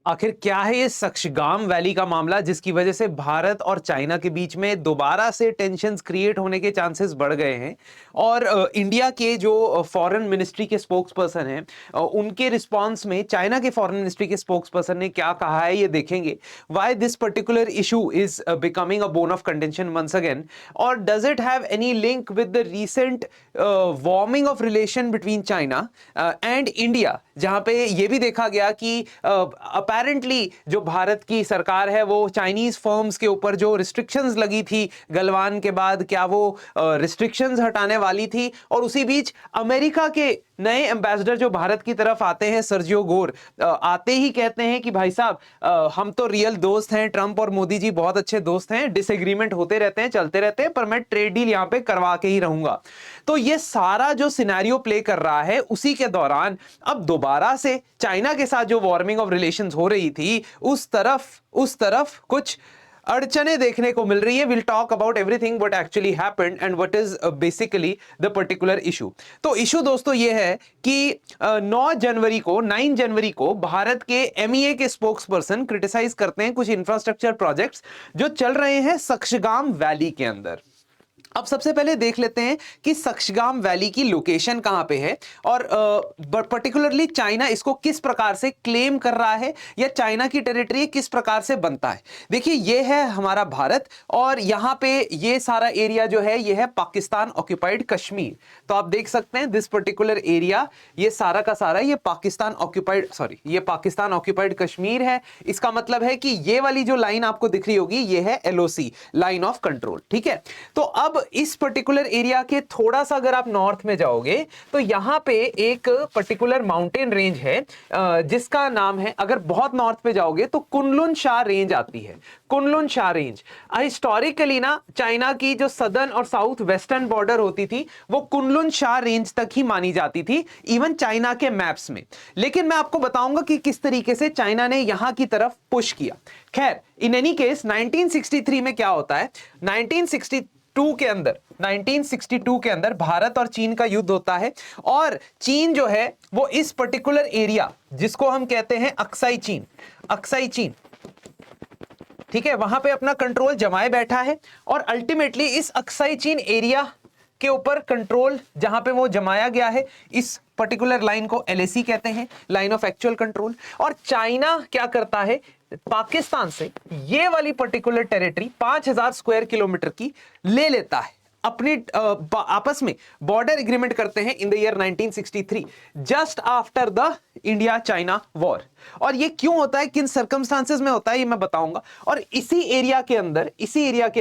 आखिर क्या है ये सक्शगाम वैली का मामला जिसकी वजह से भारत और चाइना के बीच में दोबारा से टेंशन्स क्रिएट होने के चांसेस बढ़ गए हैं। और इंडिया के जो फॉरेन मिनिस्ट्री के स्पोक्स पर्सन हैं, उनके रिस्पांस में चाइना के फॉरेन मिनिस्ट्री के स्पोक्स पर्सन ने क्या कहा है ये देखेंगे। Why this particular issue is becoming a bone of contention once again, और does it have any link with the recent warming of relation between China and India, जहां पे ये भी देखा गया कि अपेरेंटली जो भारत की सरकार है वो चाइनीज फर्म्स के ऊपर जो रिस्ट्रिक्शंस लगी थी गलवान के बाद, क्या वो रिस्ट्रिक्शंस हटाने वाली थी। और उसी बीच अमेरिका के नए एम्बेसडर जो भारत की तरफ आते हैं, सर्जियो गोर, आते ही कहते हैं कि भाई साहब हम तो रियल दोस्त हैं, ट्रंप और मोदी जी बहुत अच्छे दोस्त हैं, डिसएग्रीमेंट होते रहते हैं, चलते रहते हैं, पर मैं ट्रेड डील यहां पे करवा के ही रहूंगा। तो ये सारा जो सिनेरियो प्ले कर रहा है, उसी के दौरान अब दोबारा से चाइना के साथ जो वार्मिंग ऑफ रिलेशंस हो रही थी, उस तरफ कुछ अड़चने देखने को मिल रही है। Will talk about everything what actually happened and what is basically the particular issue. तो इशू दोस्तों ये है कि 9 जनवरी को भारत के एमईए के स्पोक्स पर्सन क्रिटिसाइज करते हैं कुछ इंफ्रास्ट्रक्चर प्रोजेक्ट्स जो चल रहे हैं सक्शगाम वैली के अंदर। अब सबसे पहले देख लेते हैं कि सक्शगाम वैली की लोकेशन कहां पे है और पर्टिकुलरली चाइना इसको किस प्रकार से क्लेम कर रहा है, या चाइना की टेरिटरी किस प्रकार से बनता है। देखिए ये है हमारा भारत और यहां पे ये सारा एरिया जो है ये है पाकिस्तान ऑक्यूपाइड कश्मीर। तो आप देख सकते हैं दिस पर्टिकुलर एरिया, ये सारा का सारा ये पाकिस्तान ऑक्यूपाइड कश्मीर है। इसका मतलब है कि ये वाली जो लाइन आपको दिख रही होगी ये है एलओसी, लाइन ऑफ कंट्रोल, ठीक है। तो अब इस पर्टिकुलर एरिया के थोड़ा सा अगर आप नॉर्थ में जाओगे तो यहां पे एक पर्टिकुलर माउंटेन रेंज है जिसका नाम है, अगर बहुत नॉर्थ पे जाओगे तो कुनलुन शाह रेंज आती है। कुनलुन शाह रेंज हिस्टोरिकली ना चाइना की जो सदर्न और साउथ वेस्टर्न बॉर्डर होती थी वो कुनलुन शाह रेंज तक ही मानी जाती थी इवन चाइना के मैप्स में। लेकिन मैं आपको बताऊंगा कि किस तरीके से चाइना ने यहां की तरफ पुश किया। खैर इन एनी केस 1963 में क्या होता है, 1962 के अंदर भारत और चीन का युद्ध होता है और चीन जो है वो इस पर्टिकुलर एरिया जिसको हम कहते हैं अक्साई चीन, ठीक है, वहां पे अपना कंट्रोल जमाए बैठा है। और अल्टीमेटली इस अक्साई चीन एरिया के ऊपर कंट्रोल जहां पे वो जमाया गया है, इस पर्टिकुलर लाइन को एलएसी कहते हैं, लाइन ऑफ एक्चुअल कंट्रोल। और चाइना क्या करता है, पाकिस्तान से ये वाली पर्टिकुलर टेरिटरी 5000 स्क्वायर किलोमीटर की ले लेता है, अपनी आपस में बॉर्डर एग्रीमेंट करते हैं in the year 1963, just after the India China war. और ये क्यों होता है, किन सर्कमस्टांसेस में होता है, ये मैं बताऊंगा। और इसी एरिया के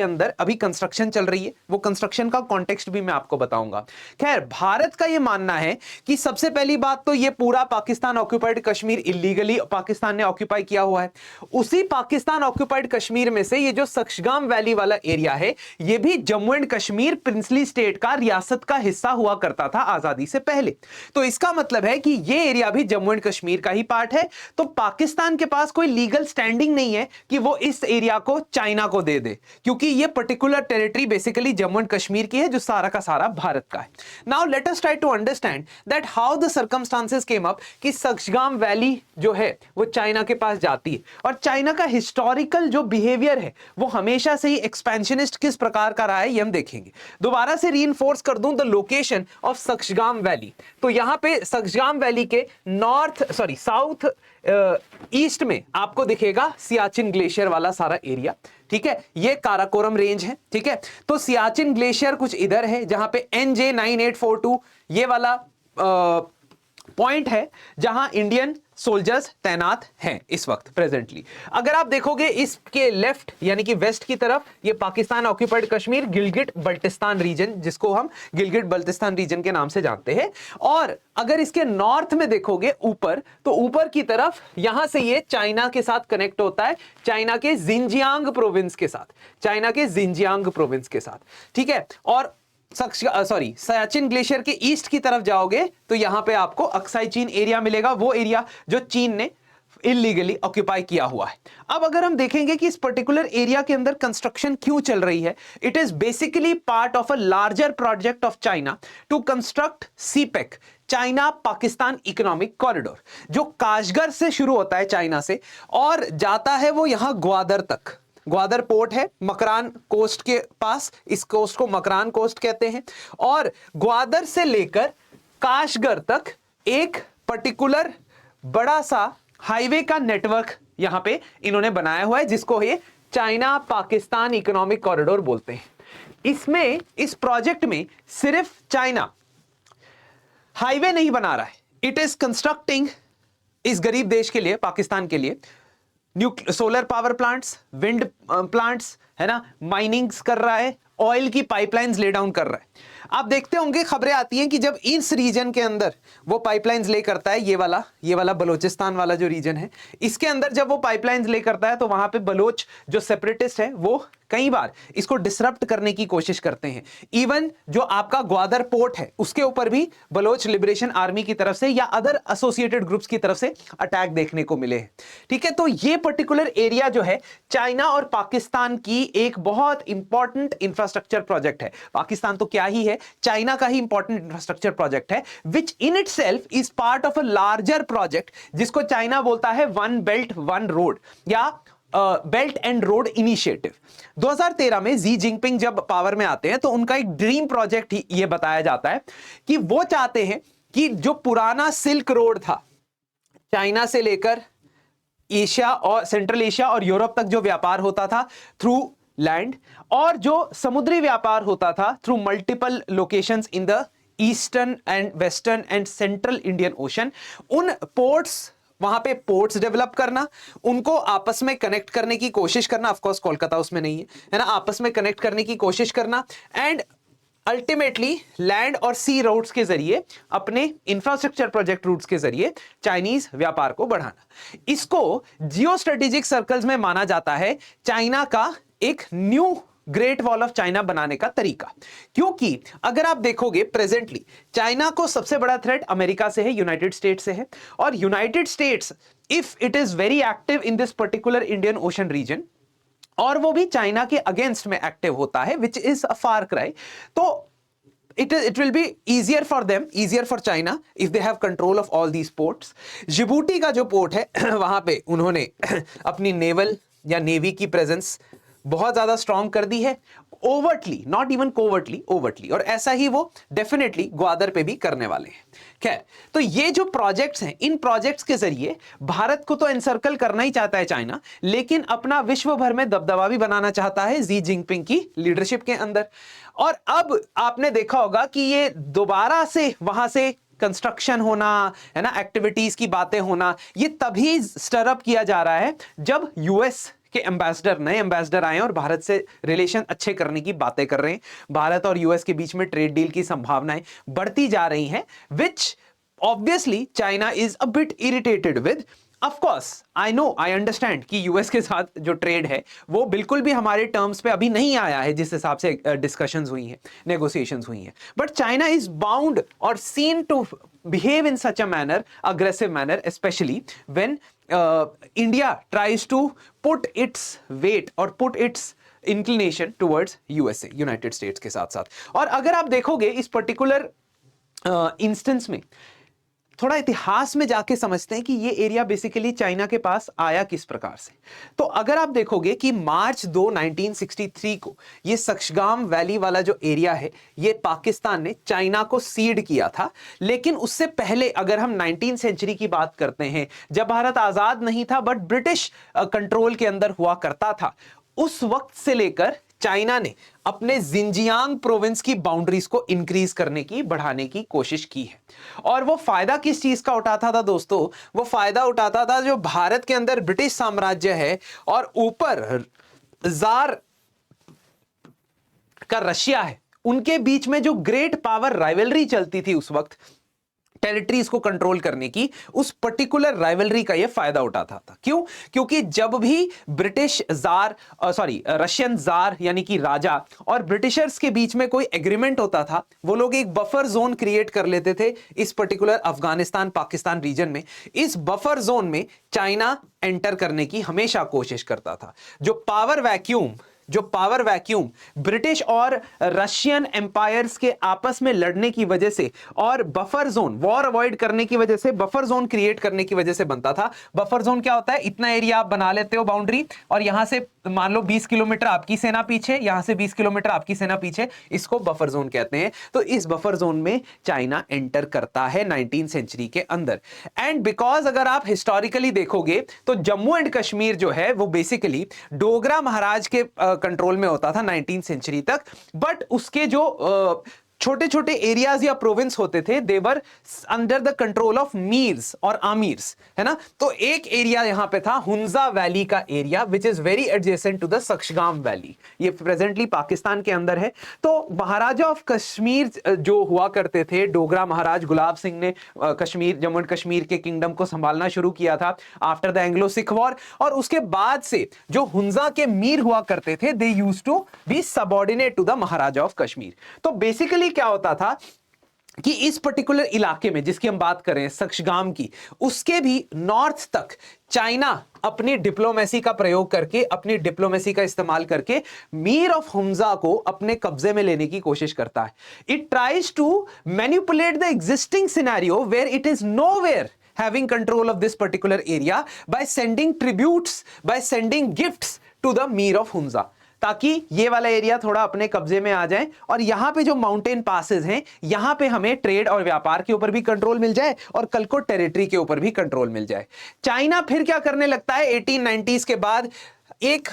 अंदर अभी कंस्ट्रक्शन चल रही है, वो कंस्ट्रक्शन का कॉन्टेक्स्ट भी मैं आपको बताऊंगा। खैर भारत का ये मानना है कि सबसे पहली बात तो ये पूरा पाकिस्तान ऑक्यूपाइड कश्मीर इलीगली पाकिस्तान ने ऑक्यूपाई किया हुआ है। उसी पाकिस्तान ऑक्यूपाइड कश्मीर में से ये जो सक्शगाम वैली वाला एरिया है ये भी Jammu and Kashmir princely state का, रियासत का हिस्सा हुआ करता था आजादी से पहले। तो इसका मतलब है कि ये एरिया भी जम्मू एंड कश्मीर का ही पार्ट है। तो पाकिस्तान के पास कोई लीगल स्टैंडिंग नहीं है कि वो इस एरिया को चाइना को दे दे, क्योंकि ये particular territory basically Jammu and Kashmir की है जो सारा का सारा भारत का है। Now let us try to understand that how the circumstances came up कि सक्शगाम वैली जो है वो चाइना के पास जाती है। और चाइना का हिस्टोरिकल जो बिहेवियर है वो हमेशा से ही एक्सपेंशनिस्ट किस प्रकार का रहा है ये हम देखेंगे। दोबारा से रीइंफोर्स कर दूं द लोकेशन ऑफ सक्शगाम वैली। तो यहां पे सक्शगाम वैली के साउथ ईस्ट में आपको दिखेगा सियाचिन ग्लेशियर वाला सारा एरिया, ठीक है। ये काराकोरम रेंज है, ठीक है। तो सियाचिन ग्लेशियर कुछ इधर है जहां पे NJ9842 ये वाला पॉइंट है जहां इंडियन सोल्जर्स तैनात हैं इस वक्त प्रेजेंटली। अगर आप देखोगे इसके लेफ्ट यानी कि वेस्ट की तरफ ये पाकिस्तान ऑक्यूपाइड कश्मीर, गिलगिट बल्टिस्तान रीजन, जिसको हम गिलगिट बल्टिस्तान रीजन के नाम से जानते हैं। और अगर इसके नॉर्थ में देखोगे ऊपर, तो ऊपर की तरफ यहां से ये चाइना के साथ कनेक्ट होता है, चाइना के जिंजियांग प्रोविंस के साथ, ठीक है। और सियाचिन ग्लेशियर के ईस्ट की तरफ जाओगे तो यहां पे आपको अक्साई चीन एरिया मिलेगा, वो एरिया जो चीन ने इलीगली ऑक्यूपाई किया हुआ है। अब अगर हम देखेंगे कि इस पर्टिकुलर एरिया के अंदर कंस्ट्रक्शन क्यों चल रही है, it is basically part of a larger project of China to construct CPEC, China Pakistan economic corridor, जो काशगर से शुरू होता है चाइना से और जाता है वो यहां ग्वादर तक। ग्वादर पोर्ट है मकरान कोस्ट के पास, इस कोस्ट को मकरान कोस्ट कहते हैं, और ग्वादर से लेकर काशगर तक एक पर्टिकुलर बड़ा सा हाईवे का नेटवर्क यहां पे इन्होंने बनाया हुआ है, जिसको ये चाइना पाकिस्तान इकोनॉमिक कॉरिडोर बोलते हैं। इसमें, इस प्रोजेक्ट में सिर्फ चाइना हाईवे नहीं बना रहा है, इट इज कंस्ट्रक्टिंग इस गरीब देश के लिए, पाकिस्तान के लिए, solar power plants, wind plants, है ना, माइनिंग्स कर रहा है, ऑयल की पाइपलाइंस ले डाउन कर रहा है। आप देखते होंगे खबरें आती हैं कि जब इस रीजन के अंदर वो पाइपलाइंस ले करता है, ये वाला बलोचिस्तान वाला जो रीजन है, इसके अंदर जब वो पाइपलाइंस ले करता है तो वहां पे बलोच जो सेपरेटिस्ट है वो कई बार इसको डिसरप्ट करने की कोशिश करते हैं। इवन जो आपका ग्वादर पोर्ट है उसके ऊपर भी बलोच लिबरेशन आर्मी की तरफ से या अदर एसोसिएटेड ग्रुप्स की तरफ से अटैक देखने को मिले हैं। ठीक है, तो ये पर्टिकुलर एरिया जो है चाइना और पाकिस्तान की एक बहुत इंपॉर्टेंट इंफ्रास्ट्रक्चर प्रोजेक्ट है। पाकिस्तान तो क्या ही है, चाइना का ही इंपॉर्टेंट इंफ्रास्ट्रक्चर प्रोजेक्ट है, which in itself is part of a larger project जिसको चाइना बोलता है वन बेल्ट वन रोड या बेल्ट एंड रोड इनिशिएटिव। 2013 में जी जिनपिंग जब पावर में आते हैं तो उनका एक ड्रीम प्रोजेक्ट ये बताया जाता है कि वो चाहते हैं कि जो पुराना सिल्क रोड था, चाइना से लेकर एशिया और सेंट्रल एशिया और यूरोप तक जो व्यापार होता था थ्रू लैंड, और जो समुद्री व्यापार होता था through multiple locations in the eastern and western and central Indian ocean, उन पोर्ट्स, वहां पे पोर्ट्स डेवलप करना, उनको आपस में कनेक्ट करने की कोशिश करना, ऑफ कोर्स कोलकाता उसमें नहीं है ना, आपस में कनेक्ट करने की कोशिश करना, एंड अल्टीमेटली लैंड और सी रूट्स के जरिए, अपने इंफ्रास्ट्रक्चर प्रोजेक्ट रूट्स के जरिए चाइनीज व्यापार को बढ़ाना। इसको जियो स्ट्रेटेजिक सर्कल्स में माना जाता है चाइना का एक new great wall of China बनाने का तरीका, क्योंकि अगर आप देखोगे प्रेजेंटली चाइना को सबसे बड़ा थ्रेट अमेरिका से है, यूनाइटेड स्टेट्स से है, और United States if it is very active in this particular Indian Ocean region, और वो भी चाइना के अगेंस्ट में एक्टिव होता है, which is a far cry, तो it will be easier for them, easier for China if they have control of all these ports. Djibouti का जो पोर्ट है वहां पे उन्होंने अपनी नेवल या नेवी की प्रेजेंस बहुत ज्यादा स्ट्रांग कर दी है, overtly, not even covertly, overtly, और ऐसा ही वो डेफिनेटली ग्वादर पे भी करने वाले हैं। खैर, तो ये जो प्रोजेक्ट्स हैं, इन प्रोजेक्ट्स के जरिए भारत को तो एनसर्कल करना ही चाहता है चाइना, लेकिन अपना विश्व भर में दबदबा भी बनाना चाहता है जी जिनपिंग की लीडरशिप के अंदर। और अब आपने देखा होगा कि ये दोबारा से वहां से कंस्ट्रक्शन होना, है ना, एक्टिविटीज की बातें होना, ये तभी स्टरअप किया जा रहा है जब यूएस के एम्बेसडर, नए एम्बेसडर आए और भारत से रिलेशन अच्छे करने की बातें कर रहे हैं। भारत और यूएस के बीच में ट्रेड डील की संभावनाएं बढ़ती जा रही हैं, which obviously China is a bit irritated with. Of course I know, I understand कि यूएस के साथ जो ट्रेड है वो बिल्कुल भी हमारे टर्म्स पे अभी नहीं आया है जिस हिसाब से डिस्कशंस हुई हैं, नेगोशिएशंस हुई हैं, बट चाइना इज बाउंड और seen to behave in such a manner, aggressive manner, especially when India tries to put its weight or put its inclination towards USA, United States के साथ साथ। और अगर आप देखोगे इस पर्टिकुलर इंस्टेंस में थोड़ा इतिहास में जाके समझते हैं कि ये एरिया बेसिकली चाइना के पास आया किस प्रकार से। तो अगर आप देखोगे कि मार्च 2 1963 को ये सक्शगाम वैली वाला जो एरिया है ये पाकिस्तान ने चाइना को सीड किया था, लेकिन उससे पहले अगर हम 19वीं सेंचुरी की बात करते हैं, जब भारत आजाद नहीं था बट ब्रिटिश कंट्रोल के अंदर हुआ करता था, उस वक्त से लेकर चाइना ने अपने जिंजियांग प्रोविंस की बाउंड्रीज को इंक्रीज करने की, बढ़ाने की कोशिश की है। और वो फायदा किस चीज का उठाता था दोस्तों? वो फायदा उठाता था जो भारत के अंदर ब्रिटिश साम्राज्य है और ऊपर जार का रशिया है, उनके बीच में जो ग्रेट पावर राइवलरी चलती थी उस वक्त, टेरिटरीज को कंट्रोल करने की, उस पर्टिकुलर राइवलरी का ये फायदा उठाता था। क्यों? क्योंकि जब भी ब्रिटिश जार रशियन जार यानी कि राजा और ब्रिटिशर्स के बीच में कोई एग्रीमेंट होता था, वो लोग एक बफर जोन क्रिएट कर लेते थे इस पर्टिकुलर अफगानिस्तान पाकिस्तान रीजन में। इस बफर जोन में चाइना एंटर करने की हमेशा कोशिश करता था। जो पावर वैक्यूम ब्रिटिश और रशियन एम्पायर्स के आपस में लड़ने की वजह से और बफर जोन, वॉर अवॉइड करने की वजह से, बफर जोन क्रिएट करने की वजह से बनता था। बफर जोन क्या होता है? इतना एरिया आप बना लेते हो बाउंड्री, और यहां से मान लो 20 किलोमीटर आपकी सेना पीछे, यहां से 20 किलोमीटर आपकी सेना पीछे, इसको बफर जोन कहते हैं। तो इस बफर जोन में चाइना एंटर करता है 19th सेंचुरी के अंदर। एंड बिकॉज अगर आप हिस्टोरिकली देखोगे तो जम्मू एंड कश्मीर जो है वो बेसिकली डोगरा महाराज के कंट्रोल में होता था 19th सेंचुरी तक, बट उसके जो छोटे छोटे एरियाज या प्रोविंस होते थे, देवर अंडर द कंट्रोल ऑफ मीर्स और आमीर्स, है ना। तो एक एरिया यहां पे था हुंजा वैली का area, which is very adjacent to the Shaksgam valley. ये प्रेजेंटली पाकिस्तान के अंदर है। तो महाराजा ऑफ कश्मीर जो हुआ करते थे, डोगरा महाराज गुलाब सिंह ने कश्मीर, जम्मू एंड कश्मीर के किंगडम को संभालना शुरू किया था after the Anglo Sikh war. और उसके बाद से जो हुंजा के मीर हुआ करते थे, they used to be subordinate to the Maharaja of Kashmir. तो बेसिकली क्या होता था कि इस पर्टिकुलर इलाके में जिसकी हम बात करें सक्शगाम की, उसके भी नॉर्थ तक चाइना अपनी डिप्लोमेसी का प्रयोग करके, अपनी डिप्लोमेसी का इस्तेमाल करके मीर ऑफ हुंजा को अपने कब्जे में लेने की कोशिश करता है। It tries to manipulate the existing scenario where it is nowhere having control of this particular area by sending tributes, by sending gifts to the Mir of Hunza, ताकि ये वाला एरिया थोड़ा अपने कब्जे में आ जाए और यहां पे जो माउंटेन पासेस हैं, यहां पे हमें ट्रेड और व्यापार के ऊपर भी कंट्रोल मिल जाए और कल को टेरिटरी के ऊपर भी कंट्रोल मिल जाए। चाइना फिर क्या करने लगता है 1890s के बाद? एक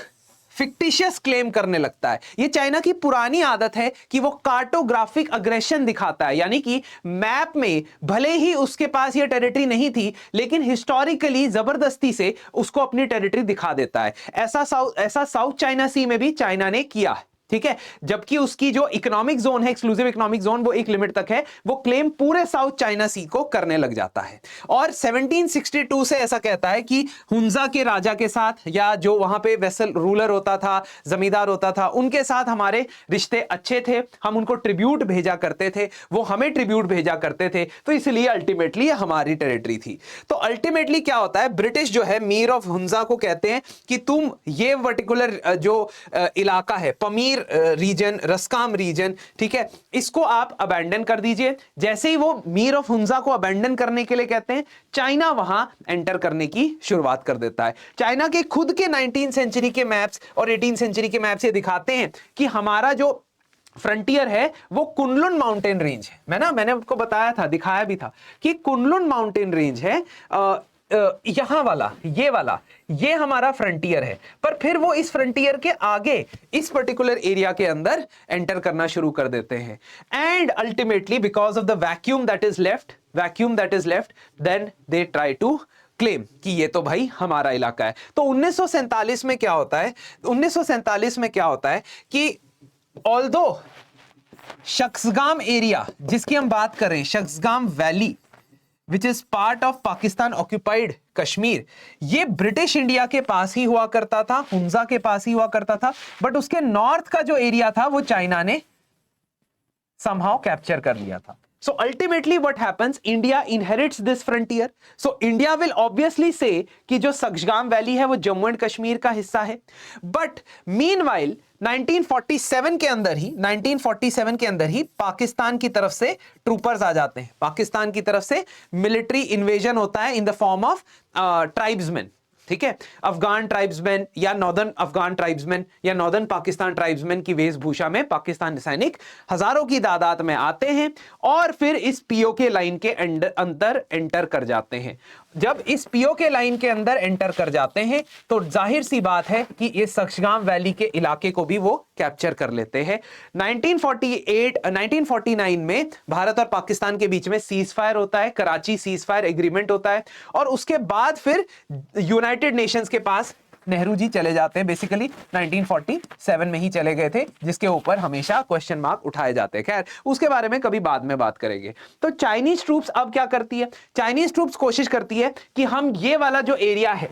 फिक्टिशियस क्लेम करने लगता है। ये चाइना की पुरानी आदत है कि वो कार्टोग्राफिक अग्रेशन दिखाता है, यानी कि मैप में भले ही उसके पास ये टेरिटरी नहीं थी, लेकिन हिस्टोरिकली जबरदस्ती से उसको अपनी टेरिटरी दिखा देता है। ऐसा साउथ चाइना सी में भी चाइना ने किया, ठीक है। जबकि उसकी जो इकोनॉमिक जोन है, एक्सक्लूसिव इकोनॉमिक जोन, वो एक लिमिट तक है, वो क्लेम पूरे साउथ चाइना सी को करने लग जाता है। और 1762 से ऐसा कहता है कि हुंजा के राजा के साथ, या जो वहां पे वेसल रूलर होता था, जमींदार होता था, उनके साथ हमारे रिश्ते अच्छे थे, हम उनको ट्रिब्यूट भेजा करते थे, वो हमें ट्रिब्यूट भेजा करते थे, तो इसलिए अल्टीमेटली हमारी टेरिटरी थी। तो अल्टीमेटली क्या होता है, ब्रिटिश जो है मीर ऑफ हुंजा को कहते हैं कि तुम ये पर्टिकुलर जो इलाका है, पमीर रीजन, रस्काम रीजन, ठीक है, इसको आप अबैंडन कर दीजिए। जैसे ही वो मीर ऑफ हुंजा को अबैंडन करने के लिए कहते हैं, चाइना वहां एंटर करने की शुरुआत कर देता है। चाइना के खुद के 19th सेंचुरी के मैप्स और 18th सेंचुरी के मैप्स ये दिखाते हैं कि हमारा जो फ्रंटियर है वो कुनलुन माउंटेन रेंज है। मैंने आपको बताया था, दिखाया भी था कि कुनलुन माउंटेन रेंज है, यहां वाला, ये हमारा फ्रंटियर है। पर फिर वो इस फ्रंटियर के आगे इस पर्टिकुलर एरिया के अंदर एंटर करना शुरू कर देते हैं। And ultimately because of the vacuum that is left, then they try to claim कि ये तो भाई हमारा इलाका है। तो 1947 में क्या होता है कि ऑल्दो शक्सगाम एरिया जिसकी हम बात कर रहे हैं, Shaksgam valley which is part of Pakistan occupied Kashmir, ये ब्रिटिश इंडिया के पास ही हुआ करता था, हुंजा के पास ही हुआ करता था, बट उसके नॉर्थ का जो एरिया था वो चाइना ने somehow कैप्चर कर लिया था। So ultimately what happens, India inherits this frontier. So India will obviously say कि जो सक्शगाम वैली है वो जम्मू एंड कश्मीर का हिस्सा है। But meanwhile 1947 के अंदर ही पाकिस्तान की तरफ से ट्रूपर्स आ जाते हैं। पाकिस्तान की तरफ से मिलिट्री इन्वेजन होता है in the form of tribesman, ठीक है, अफगान ट्राइब्समैन या नॉर्दर्न अफगान ट्राइब्समैन या नॉर्दर्न पाकिस्तान ट्राइब्समैन की वेशभूषा में पाकिस्तान सैनिक हजारों की तादाद में आते हैं और फिर इस पीओके लाइन के अंदर एंटर कर जाते हैं। जब इस पीओके लाइन के अंदर एंटर कर जाते हैं तो जाहिर सी बात है कि इस सक्शगाम वैली के इलाके को भी वो कैप्चर कर लेते हैं। 1949 में भारत और पाकिस्तान के बीच में सीज फायर होता है, कराची सीज फायर एग्रीमेंट होता है, और उसके बाद फिर यूनाइटेड नेशंस के पास नेहरू जी चले जाते हैं, बेसिकली 1947 में ही चले गए थे, जिसके ऊपर हमेशा क्वेश्चन मार्क उठाए जाते हैं। खैर उसके बारे में कभी बाद में बात करेंगे। तो चाइनीज ट्रूप्स अब क्या करती है, चाइनीज ट्रूप्स कोशिश करती है कि हम ये वाला जो एरिया है,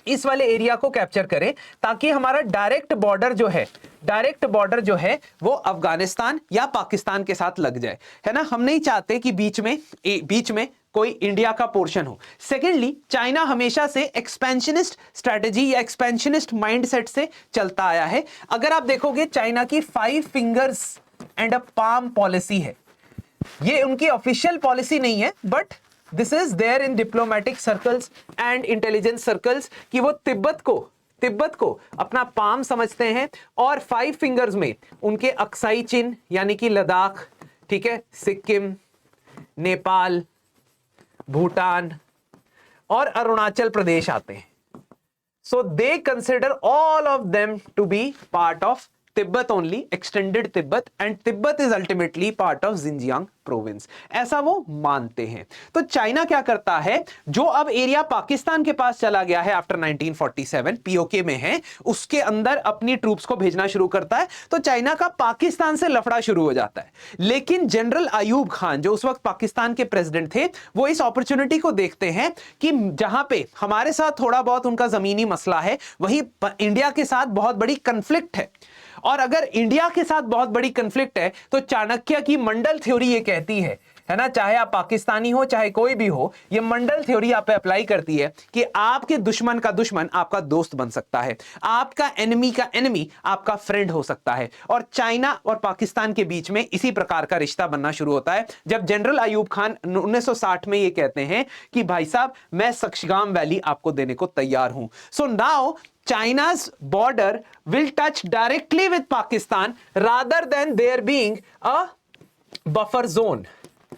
इस वाले एरिया को कैप्चर करें, ताकि हमारा डायरेक्ट बॉर्डर जो है वो अफगानिस्तान या पाकिस्तान के साथ लग जाए, है ना। हम नहीं चाहते कि बीच में कोई इंडिया का पोर्शन हो। सेकेंडली, चाइना हमेशा से एक्सपेंशनिस्ट स्ट्रेटेजी या एक्सपेंशनिस्ट माइंडसेट से चलता आया है। अगर आप देखोगे, चाइना की 5 fingers and a palm policy है। ये उनकी ऑफिशियल पॉलिसी नहीं है, but this is there in diplomatic circles and intelligence circles, कि वो तिब्बत को अपना पाम समझते हैं, और 5 फिंगर्स में उनके अक्साई चिन्ह यानी कि लद्दाख, ठीक है, सिक्किम, नेपाल, भूटान और अरुणाचल प्रदेश आते हैं। So they consider all of them to be part of Tibet only, extended Tibet, and Tibet is ultimately part of Xinjiang province, ऐसा वो मानते हैं। तो चाइना क्या करता है, जो अब एरिया पाकिस्तान के पास चला गया है आफ्टर 1947, पीओके में है, उसके अंदर अपनी ट्रूप्स को भेजना शुरू करता है। तो चाइना का पाकिस्तान से लफड़ा शुरू हो जाता है। लेकिन जनरल अयूब खान, जो उस वक्त पाकिस्तान के प्रेसिडेंट थे, वो इस अपॉर्चुनिटी को देखते हैं कि जहां पे हमारे साथ थोड़ा बहुत उनका जमीनी मसला है, वही इंडिया के साथ बहुत बड़ी कंफ्लिक्ट है, और अगर इंडिया के साथ बहुत बड़ी कंफ्लिक्ट है, तो चाणक्य की मंडल थ्योरी ये कहती है ना, चाहे आप पाकिस्तानी हो चाहे कोई भी हो, ये मंडल थ्योरी आप पे अप्लाई करती है कि आपके दुश्मन का दुश्मन आपका दोस्त बन सकता है, आपका एनिमी का एनिमी आपका फ्रेंड हो सकता है। और चाइना और पाकिस्तान के बीच में इसी प्रकार का रिश्ता बनना शुरू होता है, जब जनरल अयूब खान 1960 में ये कहते हैं कि भाई साहब, मैं सक्शगाम वैली आपको देने को तैयार हूं। So now China's border will touch directly with Pakistan rather than there being a buffer zone,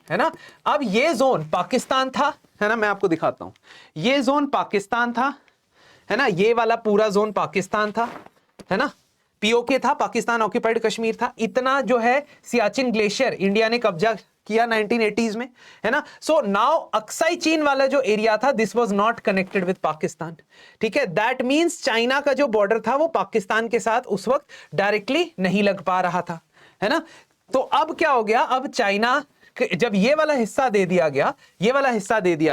है ना। अब ये जोन पाकिस्तान था, है ना, मैं आपको दिखाता हूं, ये जोन पाकिस्तान था, है ना, ये वाला पूरा जोन पाकिस्तान था, है ना, पीओके था, पाकिस्तान ऑक्यूपाइड कश्मीर था। इतना जो है सियाचिन ग्लेशियर इंडिया ने कब्जा किया 1980s में, है ना। सो नाउ अक्साई चीन वाला जो एरिया था, this was not connected with Pakistan, ठीक है। दैट मींस चाइना का जो बॉर्डर था वो पाकिस्तान के साथ उस वक्त डायरेक्टली नहीं लग पा रहा था, है ना। तो अब क्या हो गया, अब चाइना, जब ये वाला हिस्सा दे दिया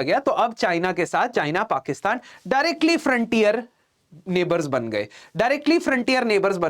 गया, तो अब चाइना के साथ China Pakistan directly frontier neighbours बन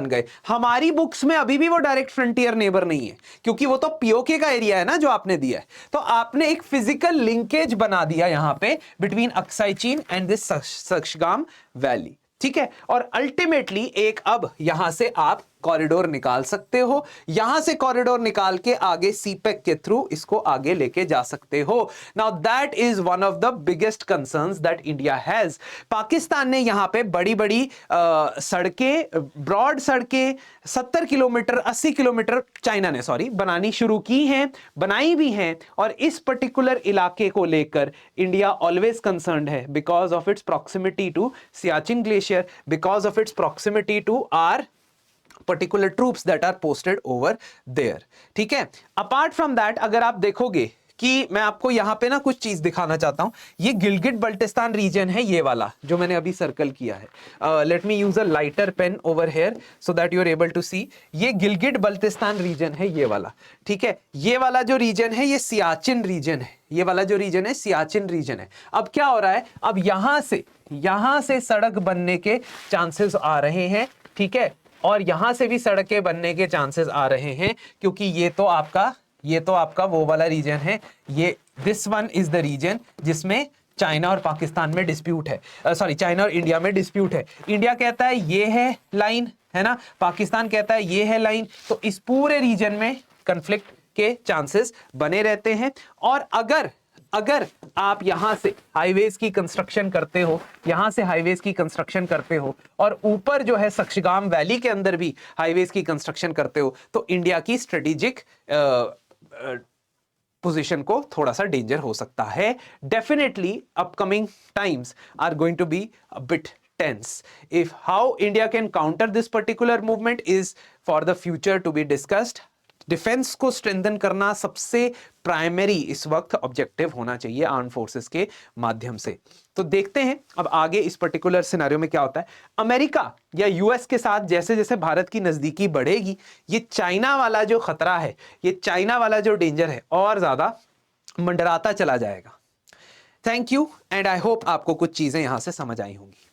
गए। हमारी बुक्स में अभी भी वो डायरेक्ट फ्रंटियर नेबर नहीं है, क्योंकि वो तो पीओके का एरिया है ना जो आपने दिया है। तो आपने एक फिजिकल लिंकेज बना दिया यहां पे बिटवीन अक्साई चीन एंड दिस सक्शगाम वैली, ठीक है। और अल्टीमेटली एक अब यहां से आप कॉरिडोर निकाल सकते हो, यहां से कॉरिडोर निकाल के आगे सीपेक के थ्रू इसको आगे लेके जा सकते हो। Now that is one of the biggest concerns that India has. Pakistan ने यहां पे बड़ी बड़ी सड़कें, ब्रॉड सड़कें 70 किलोमीटर 80 किलोमीटर चाइना ने बनानी शुरू की हैं, बनाई भी हैं। और इस पर्टिकुलर इलाके को लेकर इंडिया ऑलवेज कंसर्न्ड है, because of its proximity to Siachen glacier, because of its proximity to our particular troops that are posted over there, ठीक है। अपार्ट फ्रॉम दैट, अगर आप देखोगे कि मैं आपको यहां पे ना कुछ चीज दिखाना चाहता हूं, ये गिलगिट बल्टिस्तान रीजन है, ये वाला जो मैंने अभी सर्कल किया है। Let me use a lighter pen over here so that you are able to see. ये गिलगिट बल्टिस्तान रीजन है, ये वाला, ठीक है। ये वाला जो रीजन है ये सियाचिन रीजन है, ये वाला जो रीजन है सियाचिन रीजन है। अब क्या हो रहा है, अब यहां से सड़क बनने के चांसेस आ रहे हैं, ठीक है, और यहां से भी सड़कें बनने के चांसेस आ रहे हैं, क्योंकि ये तो आपका वो वाला रीजन है, ये this one is the region जिसमें चाइना और पाकिस्तान में डिस्प्यूट है, चाइना और इंडिया में डिस्प्यूट है। इंडिया कहता है ये है लाइन, है ना, पाकिस्तान कहता है ये है लाइन। तो इस पूरे रीजन में कन्फ्लिक्ट के चांसेस बने रहते हैं। और अगर आप यहां से हाईवेज की कंस्ट्रक्शन करते हो, और ऊपर जो है सक्शगाम वैली के अंदर भी हाईवेज की कंस्ट्रक्शन करते हो, तो इंडिया की स्ट्रेटेजिक पोजीशन को थोड़ा सा डेंजर हो सकता है। Definitely upcoming times are going to be a bit tense. If how India can counter this particular movement is for the future to be discussed. Defence को स्ट्रेंथन करना सबसे प्राइमरी इस वक्त ऑब्जेक्टिव होना चाहिए आर्म फोर्सेस के माध्यम से। तो देखते हैं अब आगे इस पर्टिकुलर सिनेरियो में क्या होता है। अमेरिका या यूएस के साथ जैसे जैसे भारत की नजदीकी बढ़ेगी, ये चाइना वाला जो खतरा है, ये चाइना वाला जो डेंजर है, और ज्यादा मंडराता चला जाएगा। Thank you and I hope आपको कुछ चीजें यहां से समझ आई होंगी।